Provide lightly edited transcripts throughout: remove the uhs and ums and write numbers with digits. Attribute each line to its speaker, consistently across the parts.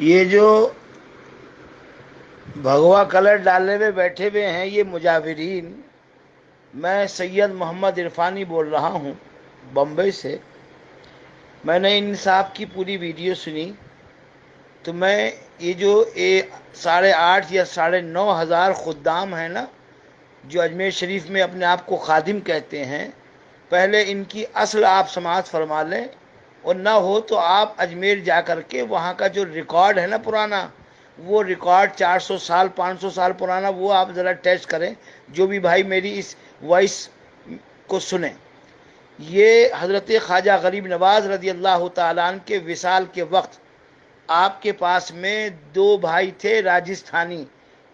Speaker 1: یہ جو بھگوا کلر ڈالنے میں بیٹھے ہوئے ہیں یہ مجاورین، میں سید محمد عرفانی بول رہا ہوں بمبئی سے۔ میں نے ان صاحب کی پوری ویڈیو سنی تو میں یہ جو 8,500 یا 9,500 خدام ہیں نا جو اجمیر شریف میں اپنے آپ کو خادم کہتے ہیں، پہلے ان کی اصل آپ سماعت فرما لیں، اور نہ ہو تو آپ اجمیر جا کر کے وہاں کا جو ریکارڈ ہے نا پرانا، وہ ریکارڈ 400 سال 500 سال پرانا، وہ آپ ذرا ٹیسٹ کریں، جو بھی بھائی میری اس وائس کو سنیں۔ یہ حضرت خواجہ غریب نواز رضی اللہ تعالیٰ عنہ کے وصال کے وقت آپ کے پاس میں 2 بھائی تھے راجستھانی،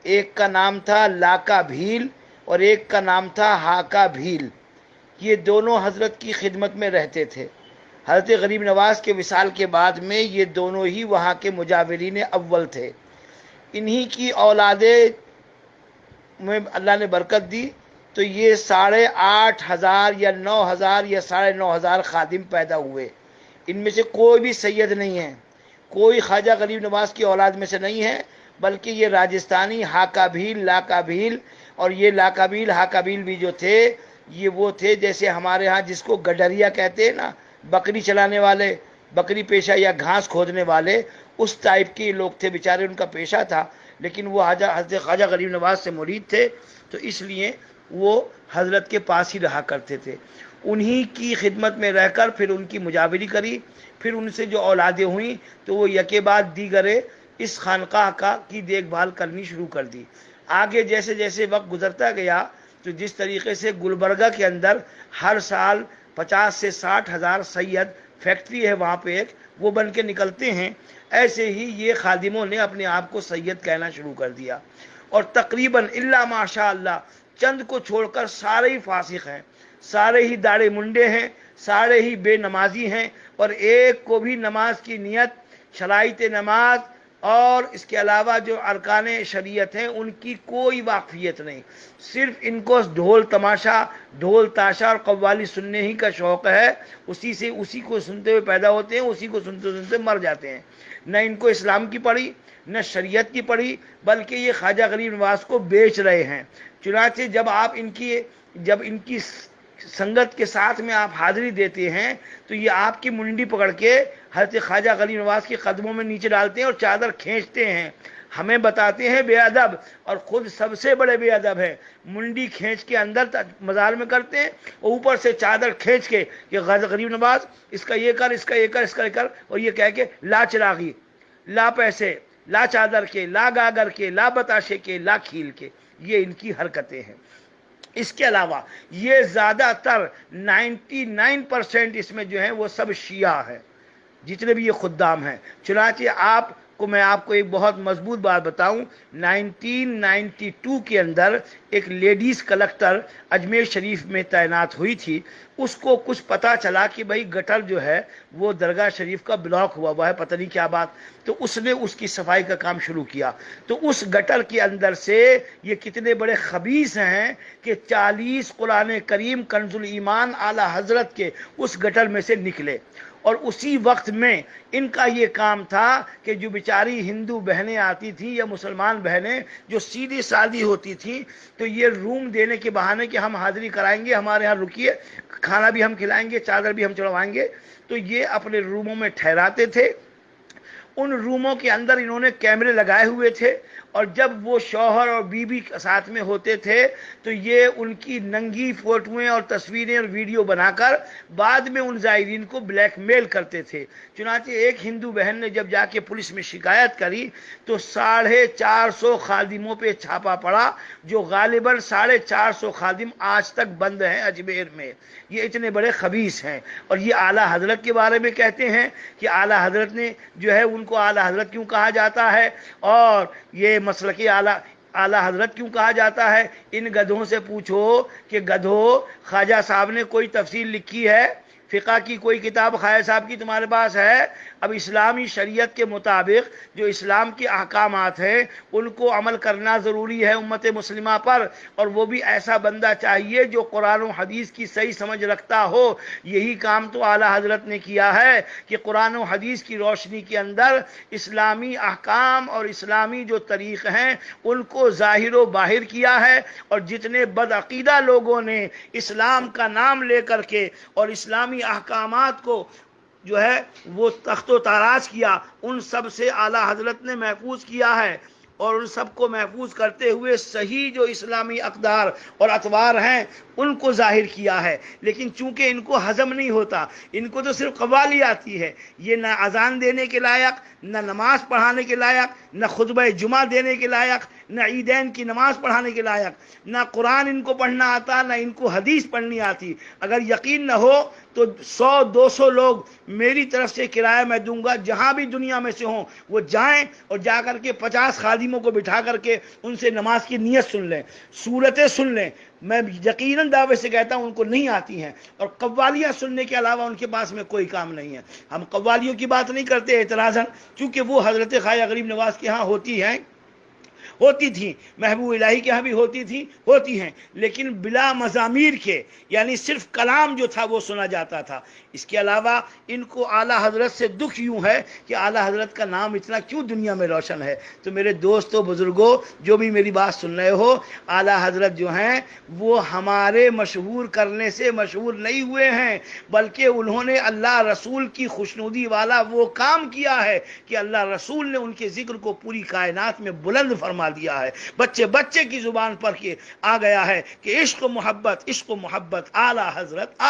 Speaker 1: ایک کا نام تھا لاکا بھیل اور ایک کا نام تھا ہاکا بھیل۔ یہ دونوں حضرت کی خدمت میں رہتے تھے۔ حضرت غریب نواز کے وصال کے بعد میں یہ دونوں ہی وہاں کے مجاورین اول تھے۔ انہی کی اولادیں میں اللہ نے برکت دی تو یہ 8,500 یا 9,000 یا 9,500 خادم پیدا ہوئے۔ ان میں سے کوئی بھی سید نہیں ہے، کوئی خواجہ غریب نواز کی اولاد میں سے نہیں ہے، بلکہ یہ راجستھانی ہاکا بھیل لاکا بھیل، اور یہ لاکا بھیل ہاکا بھیل بھی جو تھے یہ وہ تھے جیسے ہمارے ہاں جس کو گڈریا کہتے ہیں نا، بکری چلانے والے، بکری پیشہ یا گھاس کھودنے والے، اس ٹائپ کے لوگ تھے، بیچارے ان کا پیشہ تھا، لیکن وہ حضرت خواجہ غریب نواز سے مرید تھے تو اس لیے وہ حضرت کے پاس ہی رہا کرتے تھے۔ انہی کی خدمت میں رہ کر پھر ان کی مجاوری کری، پھر ان سے جو اولادیں ہوئیں تو وہ یکے بعد دیگرے اس خانقاہ کی دیکھ بھال کرنی شروع کر دی۔ آگے جیسے جیسے وقت گزرتا گیا تو جس طریقے سے گلبرگہ کے اندر ہر سال 50 سے 60,000 سید، فیکٹری ہے وہاں پہ ایک، وہ بن کے نکلتے ہیں، ایسے ہی یہ خادموں نے اپنے آپ کو سید کہنا شروع کر دیا، اور تقریباً الا ماشاء اللہ چند کو چھوڑ کر سارے ہی فاسق ہیں، سارے ہی داڑھی منڈے ہیں، سارے ہی بے نمازی ہیں، اور ایک کو بھی نماز کی نیت، شرائط نماز اور اس کے علاوہ جو ارکان شریعت ہیں ان کی کوئی واقفیت نہیں۔ صرف ان کو ڈھول تماشا، ڈھول تاشا اور قوالی سننے ہی کا شوق ہے، اسی کو سنتے ہوئے پیدا ہوتے ہیں، اسی کو سنتے سنتے مر جاتے ہیں۔ نہ ان کو اسلام کی پڑھی، نہ شریعت کی پڑھی، بلکہ یہ خواجہ غریب نواز کو بیچ رہے ہیں۔ چنانچہ جب ان کی سنگت کے ساتھ میں آپ حاضری دیتے ہیں تو یہ آپ کی منڈی پکڑ کے حضرت خواجہ غریب نواز کے قدموں میں نیچے ڈالتے ہیں اور چادر کھینچتے ہیں، ہمیں بتاتے ہیں بے ادب، اور خود سب سے بڑے بے ادب ہیں، منڈی کھینچ کے اندر مزار میں کرتے ہیں اور اوپر سے چادر کھینچ کے کہ غریب نواز اس کا یہ کر، اس کا یہ کر، اس کا یہ کر، اور یہ کہہ کے لا چراغی، لا پیسے، لا چادر کے، لا گاگر کے، لا بتاشے کے، لا کھیل کے، یہ ان کی حرکتیں ہیں۔ اس کے علاوہ یہ زیادہ تر 99% اس میں جو ہیں وہ سب شیعہ ہیں، جتنے بھی یہ خدام ہیں۔ چنانچہ میں آپ کو ایک بہت مضبوط بات بتاؤں، 1992 کے اندر ایک لیڈیز کلکٹر اجمیر شریف میں تعینات ہوئی تھی، اس کو کچھ پتا چلا کہ بھئی گٹر جو ہے وہ درگاہ شریف کا بلاک ہوا ہے، پتہ نہیں کیا بات، تو اس نے اس کی صفائی کا کام شروع کیا، تو اس گٹر کے اندر سے یہ کتنے بڑے خبیث ہیں کہ 40 قرآن کریم کنز الایمان اعلی حضرت کے اس گٹر میں سے نکلے، اور اسی وقت میں ان کا یہ کام تھا کہ جو بیچاری ہندو بہنیں آتی تھیں یا مسلمان بہنیں جو سیدھی سادی ہوتی تھیں، تو یہ روم دینے کے بہانے کہ ہم حاضری کرائیں گے، ہمارے ہاں رکیے، کھانا بھی ہم کھلائیں گے، چادر بھی ہم چڑھوائیں گے، تو یہ اپنے روموں میں ٹھہراتے تھے۔ ان روموں کے اندر انہوں نے کیمرے لگائے ہوئے تھے، اور جب وہ شوہر اور بیوی ساتھ میں ہوتے تھے تو یہ ان کی ننگی فوٹویں اور تصویریں اور ویڈیو بنا کر بعد میں ان زائرین کو بلیک میل کرتے تھے۔ چنانچہ ایک ہندو بہن نے جب جا کے پولیس میں شکایت کری تو 450 خادموں پہ چھاپا پڑا، جو غالباً 450 خادم آج تک بند ہیں اجمیر میں۔ یہ اتنے بڑے خبیث ہیں، اور یہ اعلیٰ حضرت کے بارے میں کہتے ہیں کہ اعلیٰ حضرت نے جو ہے ان کو اعلیٰ حضرت کیوں کہا جاتا ہے، اور یہ مسلک اعلیٰ حضرت کیوں کہا جاتا ہے۔ ان گدھوں سے پوچھو کہ گدھو، خواجہ صاحب نے کوئی تفسیر لکھی ہے؟ فقہ کی کوئی کتاب خواجہ صاحب کی تمہارے پاس ہے؟ اب اسلامی شریعت کے مطابق جو اسلام کے احکامات ہیں ان کو عمل کرنا ضروری ہے امت مسلمہ پر، اور وہ بھی ایسا بندہ چاہیے جو قرآن و حدیث کی صحیح سمجھ رکھتا ہو۔ یہی کام تو اعلیٰ حضرت نے کیا ہے کہ قرآن و حدیث کی روشنی کے اندر اسلامی احکام اور اسلامی جو طریق ہیں ان کو ظاہر و باہر کیا ہے، اور جتنے بدعقیدہ لوگوں نے اسلام کا نام لے کر کے اور اسلامی احکامات کو جو ہے وہ تخت و تاراج کیا، ان سب سے اعلیٰ حضرت نے محفوظ کیا ہے، اور ان سب کو محفوظ کرتے ہوئے صحیح جو اسلامی اقدار اور اطوار ہیں ان کو ظاہر کیا ہے۔ لیکن چونکہ ان کو ہضم نہیں ہوتا، ان کو تو صرف قوالی آتی ہے، یہ نہ اذان دینے کے لائق، نہ نماز پڑھانے کے لائق، نہ خطبہ جمعہ دینے کے لائق، نہ عیدین کی نماز پڑھانے کے لائق، نہ قرآن ان کو پڑھنا آتا، نہ ان کو حدیث پڑھنی آتی۔ اگر یقین نہ ہو تو 100-200 لوگ میری طرف سے کرایہ میں دوں گا، جہاں بھی دنیا میں سے ہوں وہ جائیں اور جا کر کے 50 خادموں کو بٹھا کر کے ان سے نماز کی نیت سن لیں، صورتیں سن لیں۔ میں یقیناً دعوے سے کہتا ہوں ان کو نہیں آتی ہیں، اور قوالیاں سننے کے علاوہ ان کے پاس میں کوئی کام نہیں ہے۔ ہم قوالیوں کی بات نہیں کرتے اعتراضاً، کیونکہ وہ حضرت خواجہ غریب نواز کے ہاں ہوتی تھیں، محبوب الہی کے ہاں بھی ہوتی ہیں، لیکن بلا مضامیر کے، یعنی صرف کلام جو تھا وہ سنا جاتا تھا۔ اس کے علاوہ ان کو اعلیٰ حضرت سے دکھ یوں ہے کہ اعلیٰ حضرت کا نام اتنا کیوں دنیا میں روشن ہے۔ تو میرے دوستو، بزرگوں، جو بھی میری بات سن رہے ہو، اعلیٰ حضرت جو ہیں وہ ہمارے مشہور کرنے سے مشہور نہیں ہوئے ہیں، بلکہ انہوں نے اللہ رسول کی خوشنودی والا وہ کام کیا ہے کہ اللہ رسول نے ان کے ذکر کو پوری کائنات میں بلند فرما دیا ہے۔ بچے کی زبان پر کے آ گیا ہے کہ عشق و محبت اعلیٰ حضرت،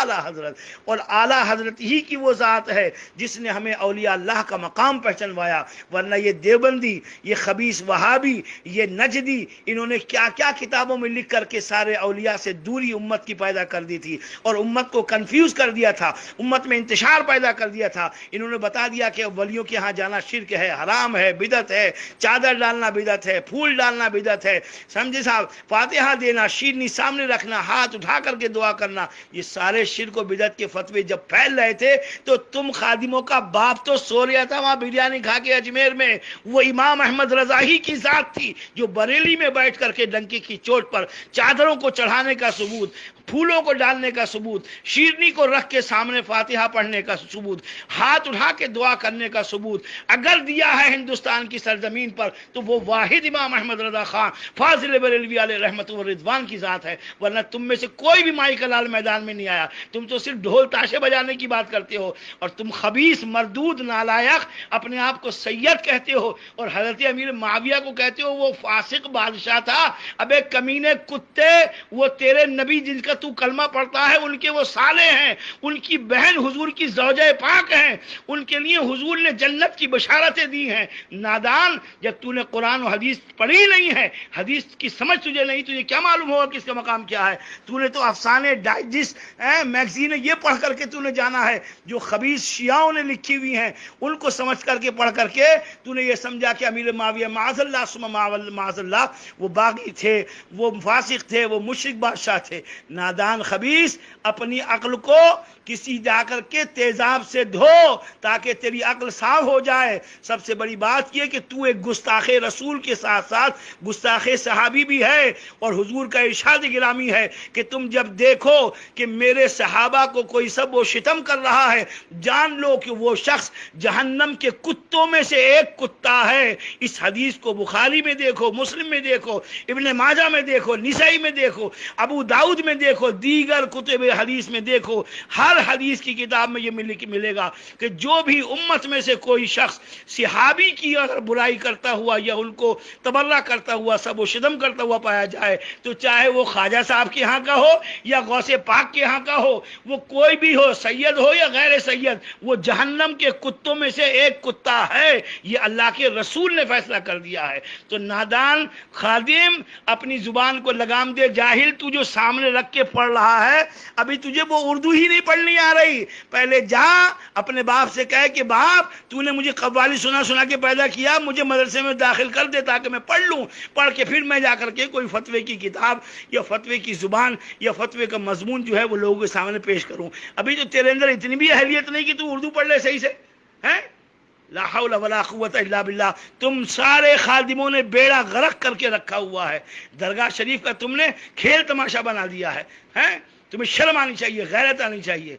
Speaker 1: اور اعلیٰ حضرت ہی کی وہ ذات ہے جس نے ہمیں اولیاء اللہ کا مقام پہچنوایا، ورنہ یہ دیوبندی، یہ خبیث وہابی، یہ نجدی، انہوں نے کیا کیا کتابوں میں لکھ کر کے سارے اولیاء سے دوری امت کی پیدا کر دی تھی، اور امت کو کنفیوز کر دیا تھا، امت میں انتشار پیدا کر دیا تھا۔ انہوں نے بتا دیا کہ ولیوں کے ہاں جانا شرک ہے، حرام ہے، بدعت ہے، چادر ڈالنا بدعت ہے، پھول ڈالنا بدعت ہے، سمجھے صاحب، فاتحہ دینا، شیرنی سامنے رکھنا، ہاتھ اٹھا کر کے دعا کرنا، یہ سارے شرک و بدعت کے فتوے جب پھیل رہے تھے تو تم خادموں کا باپ تو سو رہا تھا وہاں بریانی کھا کے اجمیر میں۔ وہ امام احمد رضا ہی کی ذات تھی جو بریلی میں بیٹھ کر کے ڈنکی کی چوٹ پر چادروں کو چڑھانے کا ثبوت، پھولوں کو ڈالنے کا ثبوت، شیرنی کو رکھ کے سامنے فاتحہ پڑھنے کا ثبوت، ہاتھ اٹھا کے دعا کرنے کا ثبوت اگر دیا ہے ہندوستان کی سرزمین پر تو وہ واحد امام احمد رضا خان فاضل بریلوی علیہ رحمت و رضوان کی ذات ہے، ورنہ تم میں سے کوئی بھی مائی کا لال میدان میں نہیں آیا۔ تم تو صرف ڈھول تاشے بجانے کی بات کرتے ہو، اور تم خبیث، مردود، نالائق، اپنے آپ کو سید کہتے ہو، اور حضرت امیر معاویہ کو کہتے ہو وہ فاسق بادشاہ تھا۔ ابے کمینے کتے، وہ تیرے نبی جن کا تو کلمہ پڑھتا ہے ان کے وہ سالے ہیں، ان کی بہن حضور کی زوجہ پاک ہیں، ان کے لیے حضور نے جنت کی بشارتیں دی ہیں۔ نادان، جب تو نے قرآن و حدیث پڑھی نہیں ہے، حدیث کی سمجھ تجھے نہیں، تجھے کیا معلوم ہوگا کہ اس کا مقام کیا ہے؟ تو نے تو افسانے، ڈائجسٹ، میگزین یہ پڑھ کر کے تو نے جانا ہے جو خبیث شیعوں نے لکھی ہوئی ہیں، ان کو سمجھ کر کے پڑھ کر کے تو نے یہ سمجھا کہ امیر معاویہ معاذ اللہ ثم معاذ اللہ وہ باغی تھے، وہ فاسق تھے، وہ مشرک بادشاہ تھے۔ نادان خبیث، اپنی عقل کو کسی جا کر کے تیزاب سے دھو تاکہ تیری عقل صاف ہو جائے۔ سب سے بڑی بات یہ کہ تو ایک گستاخ رسول کے ساتھ ساتھ گستاخ صحابی بھی ہے، اور حضور کا ارشاد گرامی ہے کہ تم جب دیکھو کہ میرے صحابہ کو کوئی سب و شتم کر رہا ہے، جان لو کہ وہ شخص جہنم کے کتوں میں سے ایک کتا ہے۔ اس حدیث کو بخاری میں دیکھو، مسلم میں دیکھو، ابن ماجہ میں دیکھو، نسائی میں دیکھو، ابو داؤد میں دیکھو، دیگر کتب حدیث میں دیکھو، ہر حدیث کی کتاب میں یہ ملے گا کہ جو بھی امت میں سے کوئی شخص صحابی کی اگر برائی کرتا ہوا یا ان کو تبرہ کرتا ہوا، سب و شتم کرتا ہوا پایا جائے، تو چاہے وہ خواجہ صاحب کے ہاں کا ہو یا غوث پاک کے ہاں کا ہو، وہ کوئی بھی ہو، سید ہو یا غیر سید، وہ جہنم کے کتوں میں سے ایک کتا ہے۔ یہ اللہ کے رسول نے فیصلہ کر دیا ہے۔ تو نادان خادم، اپنی زبان کو لگام دے۔ جاہل، تو جو سامنے رکھ کے پڑھ رہا ہے، ابھی تجھے وہ اردو ہی نہیں پڑھنی آ رہی، پہلے جا اپنے باپ سے کہے کہ باپ تو نے مجھے قوالی سنا سنا کے پیدا کیا، مجھے مدرسے میں داخل کر دے تاکہ میں پڑھ لوں، پڑھ کے پھر میں جا کر کے کوئی فتوے کی کتاب یا فتوے کی زبان یا فتوے کا مضمون جو ہے وہ لوگوں کے سامنے پیش کروں۔ ابھی تو تیرے اندر اتنی بھی اہلیت نہیں کہ تو اردو پڑھ لے صحیح سے، ہیں؟ لا حول ولا قوت الا باللہ۔ تم سارے خادموں نے بیڑا غرق کر کے رکھا ہوا ہے، درگاہ شریف کا تم نے کھیل تماشا بنا دیا ہے، ہیں؟ تمہیں شرم آنی چاہیے، غیرت آنی چاہیے۔